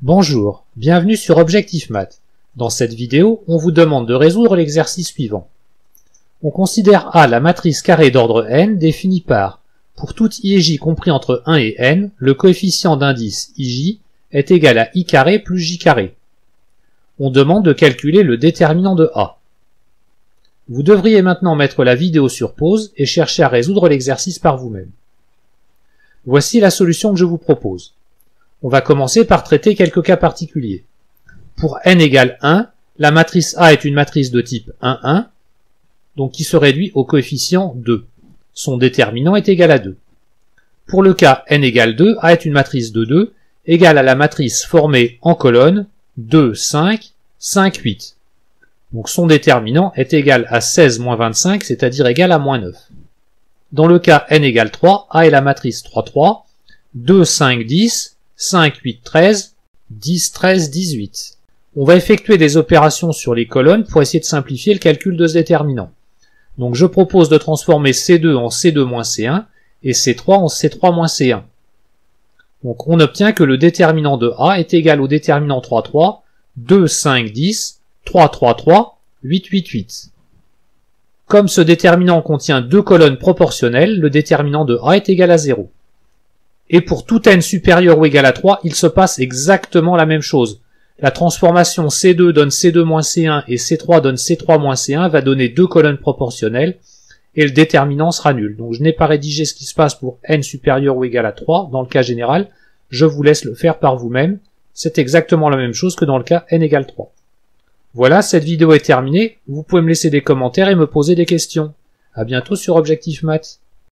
Bonjour, bienvenue sur Objectif Math. Dans cette vidéo, on vous demande de résoudre l'exercice suivant. On considère A la matrice carrée d'ordre n définie par, pour tout i et j compris entre 1 et n, le coefficient d'indice ij est égal à i carré plus j carré. On demande de calculer le déterminant de A. Vous devriez maintenant mettre la vidéo sur pause et chercher à résoudre l'exercice par vous-même. Voici la solution que je vous propose. On va commencer par traiter quelques cas particuliers. Pour n égale 1, la matrice A est une matrice de type 1, 1, donc qui se réduit au coefficient 2. Son déterminant est égal à 2. Pour le cas n égale 2, A est une matrice de 2, égale à la matrice formée en colonne 2, 5, 5, 8. Donc son déterminant est égal à 16 moins 25, c'est-à-dire égal à moins 9. Dans le cas n égale 3, A est la matrice 3, 3, 2, 5, 10, 5, 8, 13, 10, 13, 18. On va effectuer des opérations sur les colonnes pour essayer de simplifier le calcul de ce déterminant. Donc je propose de transformer C2 en C2 moins C1 et C3 en C3 moins C1. Donc on obtient que le déterminant de A est égal au déterminant 3, 3, 2, 5, 10, 3, 3, 3, 8, 8, 8. Comme ce déterminant contient deux colonnes proportionnelles, le déterminant de A est égal à 0. Et pour tout n supérieur ou égal à 3, il se passe exactement la même chose. La transformation C2 donne C2 moins C1 et C3 donne C3 moins C1 va donner deux colonnes proportionnelles et le déterminant sera nul. Donc je n'ai pas rédigé ce qui se passe pour n supérieur ou égal à 3 dans le cas général. Je vous laisse le faire par vous-même. C'est exactement la même chose que dans le cas n égale 3. Voilà, cette vidéo est terminée. Vous pouvez me laisser des commentaires et me poser des questions. À bientôt sur Objectif Math.